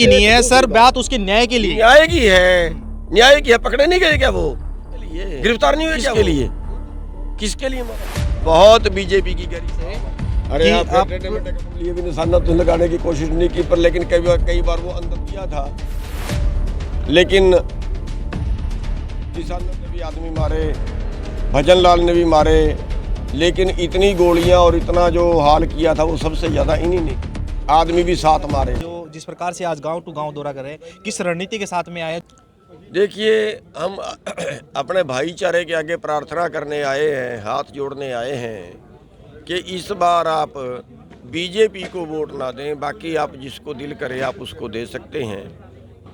की नहीं है सर, बात उसके न्याय के लिए। न्याय की है, न्याय की है। पकड़े नहीं गए क्या वो? गिरफ्तार नहीं हुए क्या? किसके लिए? किसके लिए? बहुत बीजेपी की गरी। अरे आप लिए भी निशाना तो लगाने की कोशिश नहीं की, पर लेकिन कई बार वो अंदर दिया था। लेकिन किसानों ने भी आदमी मारे, भजन लाल ने भी मारे, लेकिन इतनी गोलियां और इतना जो हाल किया था वो सबसे ज्यादा इन्हीं ने। आदमी भी साथ मारे। जो जिस प्रकार से आज गांव टू गांव दौरा कर रहे हैं, किस रणनीति के साथ में आए? देखिए, हम अपने भाईचारे के आगे प्रार्थना करने आए हैं, हाथ जोड़ने आए हैं कि इस बार आप बीजेपी को वोट ना दें। बाकी आप जिसको दिल करे आप उसको दे सकते हैं,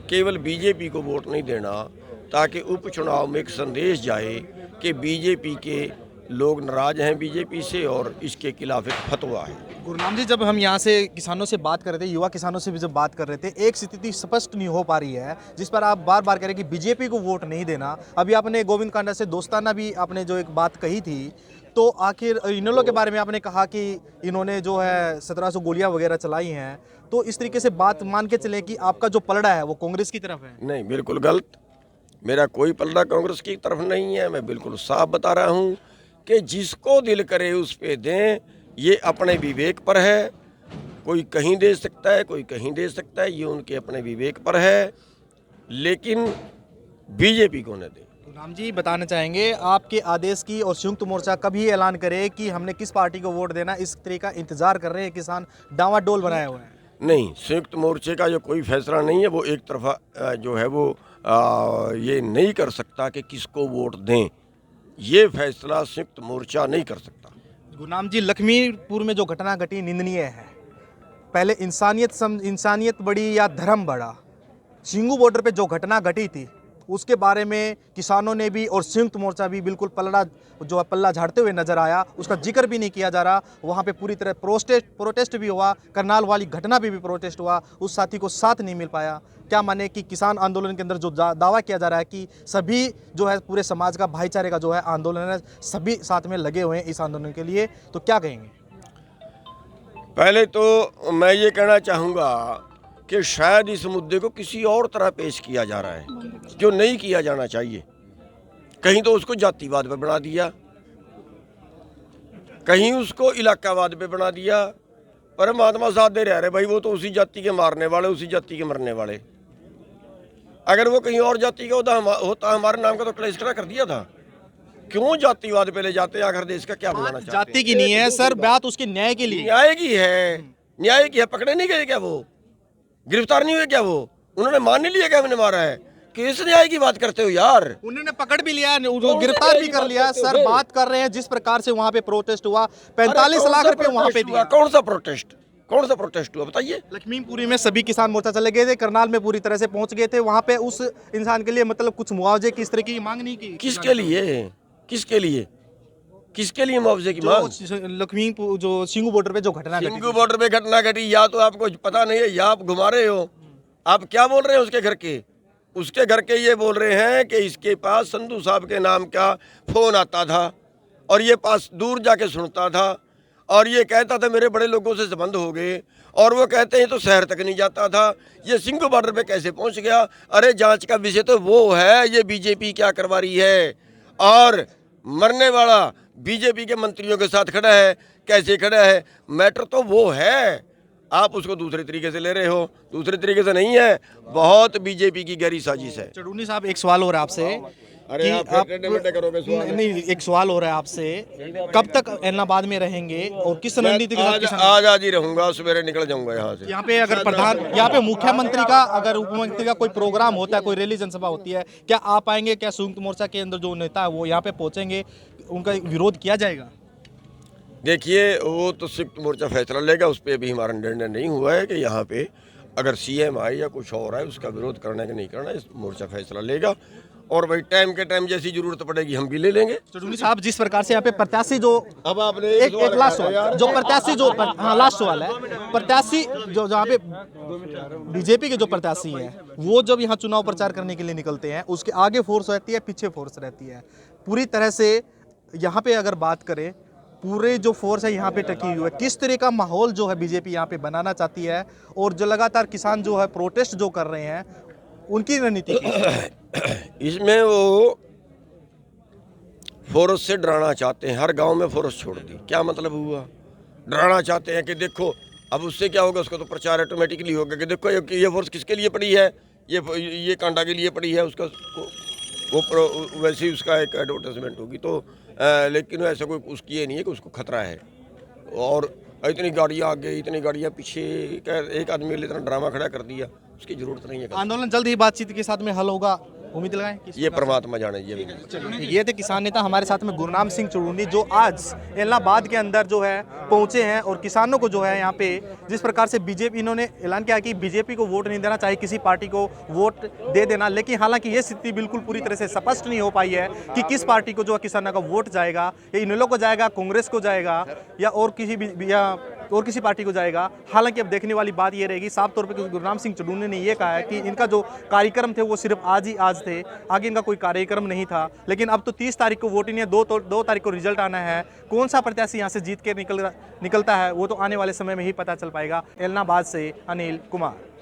केवल बीजेपी को वोट नहीं देना, ताकि उपचुनाव में एक संदेश जाए कि बीजेपी के लोग नाराज हैं बीजेपी से और इसके खिलाफ एक फतवा है। गुरनाम जी, जब हम यहाँ से किसानों से बात कर रहे थे, युवा किसानों से भी जब बात कर रहे थे, एक स्थिति स्पष्ट नहीं हो पा रही है जिस पर आप बार बार कह रहे हैं कि बीजेपी को वोट नहीं देना। अभी आपने गोविंद कांडा से दोस्ताना भी आपने जो एक बात कही थी, तो आखिर इनेलो के बारे में आपने कहा कि इन्होंने जो है 1700 गोलियां वगैरह चलाई हैं, तो इस तरीके से बात मान के चलें कि आपका जो पलड़ा है वो कांग्रेस की तरफ है? नहीं, बिल्कुल गलत। मेरा कोई पलड़ा कांग्रेस की तरफ नहीं है। मैं बिल्कुल साफ बता रहा हूँ कि जिसको दिल करे उस पे दें, ये अपने विवेक पर है। कोई कहीं दे सकता है, कोई कहीं दे सकता है, ये उनके अपने विवेक पर है, लेकिन बीजेपी को न दें। राम जी, बताना चाहेंगे आपके आदेश की और संयुक्त मोर्चा कभी ऐलान करे कि हमने किस पार्टी को वोट देना, इस तरह का इंतजार कर रहे हैं किसान, डावाडोल बनाए हुए हैं? नहीं, संयुक्त मोर्चे का जो कोई फैसला नहीं है, वो एक तरफा जो है वो ये नहीं कर सकता कि किसको वोट दें। ये फैसला संयुक्त मोर्चा नहीं कर सकता। गुरनाम जी, लखीमपुर में जो घटना घटी निंदनीय है। पहले इंसानियत बड़ी या धर्म बड़ा? सिंगू बॉर्डर पे जो घटना घटी थी उसके बारे में किसानों ने भी और संयुक्त मोर्चा भी बिल्कुल पल्ला झाड़ते हुए नजर आया, उसका जिक्र भी नहीं किया जा रहा। वहाँ पे पूरी तरह प्रोटेस्ट भी हुआ, करनाल वाली घटना भी प्रोटेस्ट हुआ, उस साथी को साथ नहीं मिल पाया। क्या माने कि किसान आंदोलन के अंदर जो दावा किया जा रहा है कि सभी जो है पूरे समाज का भाईचारे का जो है आंदोलन है, सभी साथ में लगे हुए हैं इस आंदोलन के लिए, तो क्या कहेंगे? पहले तो मैं ये कहना चाहूँगा कि शायद इस मुद्दे को किसी और तरह पेश किया जा रहा है जो नहीं किया जाना चाहिए। कहीं तो उसको जातिवाद पे बना दिया, कहीं उसको इलाकावाद पे बना दिया। पर महात्मा साथ दे रहे भाई, वो तो उसी जाति के मारने वाले, उसी जाति के मरने वाले। अगर वो कहीं और जाति का होता हमारे नाम का तो क्लेश खड़ा कर दिया था। क्यों जातिवाद पे ले जाते हैं? आखिर देश का क्या बनाना चाहते हैं? जाति की नहीं है सर, बात उसके न्याय के लिए। न्याय की है, न्याय की है। पकड़े नहीं गए क्या वो? गिरफ्तार नहीं हुए क्या वो? उन्होंने मान नहीं लिया क्या हमने मारा है? किस न्याय की बात करते हो यार? उन्होंने पकड़ भी लिया, गिरफ्तार भी कर लिया। सर, बात कर रहे हैं जिस प्रकार से वहाँ पे प्रोटेस्ट हुआ, 45 लाख रुपए वहाँ पे दिया। कौन सा प्रोटेस्ट? कौन सा प्रोटेस्ट हुआ बताइए? लखीमपुरी में सभी किसान मोर्चा चले गए थे, करनाल में पूरी तरह से पहुंच गए थे। वहाँ पे उस इंसान के लिए मतलब कुछ मुआवजे की इस तरह की मांग नहीं की। किसके लिए? किसके लिए? किसके लिए मुआवजे की मांग? लखीमपुर जो सिंगू बॉर्डर पे जो घटना घटी, सिंगू बॉर्डर पे घटना घटी, या तो आपको पता नहीं है या आप घुमा रहे हो। आप क्या बोल रहे हैं उसके घर के? उसके घर के ये बोल रहे हैं कि इसके पास संधू साहब के नाम का फोन आता था और ये पास दूर जाके सुनता था और ये कहता था मेरे बड़े लोगों से संबंध हो गए, और वो कहते हैं तो शहर तक नहीं जाता था। ये सिंगू बॉर्डर पे कैसे पहुंच गया? अरे जांच का विषय तो वो है, ये बीजेपी क्या करवा रही है। और मरने वाला बीजेपी के मंत्रियों के साथ खड़ा है। कैसे खड़ा है? मैटर तो वो है, आप उसको दूसरे तरीके से ले रहे हो। दूसरे तरीके से नहीं है, बहुत बीजेपी की गहरी साजिश है। चढ़ूनी साहब, एक सवाल हो रहा है आपसे कि आप नहीं, एक सवाल हो रहा है आपसे, कब तक इलाहाबाद में रहेंगे और किस रणनीति के साथ? आज ही रहूंगा, सवेरे निकल जाऊंगा यहाँ से। यहाँ पे अगर यहाँ पे मुख्यमंत्री का, अगर उपमुख्यमंत्री का कोई प्रोग्राम होता है, कोई रैली जनसभा होती है, क्या आप आएंगे? क्या संयुक्त मोर्चा के अंदर जो नेता है वो यहाँ पे पहुंचेंगे, उनका विरोध किया जाएगा? देखिए, वो तो संयुक्त मोर्चा फैसला लेगा, उस पर अभी हमारा निर्णय नहीं हुआ है कि यहाँ पे अगर सीएम आए या कुछ और आए उसका विरोध करना है कि नहीं करना है। इस मोर्चा फैसला लेगा और भाई टाइम के टाइम जैसी जरूरत पड़ेगी हम भी ले लेंगे। चढ़ूनी साहब, जिस प्रकार से यहाँ पे प्रत्याशी जो, अब आपने एक लास्ट सवाल, जो प्रत्याशी जो, हाँ लास्ट सवाल है, प्रत्याशी जो जहाँ पे बीजेपी के जो प्रत्याशी हैं वो जब यहाँ चुनाव प्रचार करने के लिए निकलते हैं, उसके आगे फोर्स रहती है, पीछे फोर्स रहती है। पूरी तरह से यहाँ पे अगर बात करें पूरे जो फोर्स है यहाँ पे टकी हुई है, किस तरह का माहौल जो है बीजेपी यहाँ पे बनाना चाहती है, और जो लगातार किसान जो है प्रोटेस्ट जो कर रहे हैं उनकी रणनीति इसमें वो फोर्स से डराना चाहते हैं। हर गांव में फोर्स छोड़ दी, क्या मतलब हुआ? डराना चाहते हैं कि देखो, अब उससे क्या होगा, उसका तो प्रचार ऑटोमेटिकली होगा कि देखो ये फोर्स किसके लिए पड़ी है, ये कांडा के लिए पड़ी है, उसका वो वैसे ही उसका एक एडवर्टाइजमेंट होगी। तो लेकिन ऐसा कोई उसकी ये नहीं है कि उसको खतरा है। और इतनी गाड़ियाँ आगे, इतनी गाड़ियाँ पीछे, एक आदमी के लिए इतना ड्रामा खड़ा कर दिया, उसकी जरूरत नहीं है। आंदोलन जल्द ही बातचीत के साथ में हल होगा, उम्मीद लगाएं? ये परमात्मा जाने। ये थे किसान नेता हमारे साथ में गुरनाम सिंह चुड़ूनी, जो आज इलाहाबाद के अंदर जो है पहुंचे हैं, और किसानों को जो है यहाँ पे जिस प्रकार से बीजेपी, इन्होंने ऐलान किया कि बीजेपी को वोट नहीं देना, चाहे किसी पार्टी को वोट दे देना, लेकिन हालांकि ये स्थिति बिल्कुल पूरी तरह से स्पष्ट नहीं हो पाई है कि किस पार्टी को जो है किसानों का वोट जाएगा, या इनेलो को जाएगा, कांग्रेस को जाएगा, या और किसी पार्टी को जाएगा। हालांकि अब देखने वाली बात ये रहेगी। साफ तौर पे गुरनाम सिंह चुड़ूनी ने ये कहा है कि इनका जो कार्यक्रम थे वो सिर्फ आज ही आज थे, आगे इनका कोई कार्यक्रम नहीं था। लेकिन अब तो 30 तारीख को वोटिंग है, 2 तारीख को रिजल्ट आना है। कौन सा प्रत्याशी यहाँ से जीत के निकलता है वो तो आने वाले समय में ही पता चल पाएगा। इलाहाबाद से अनिल कुमार।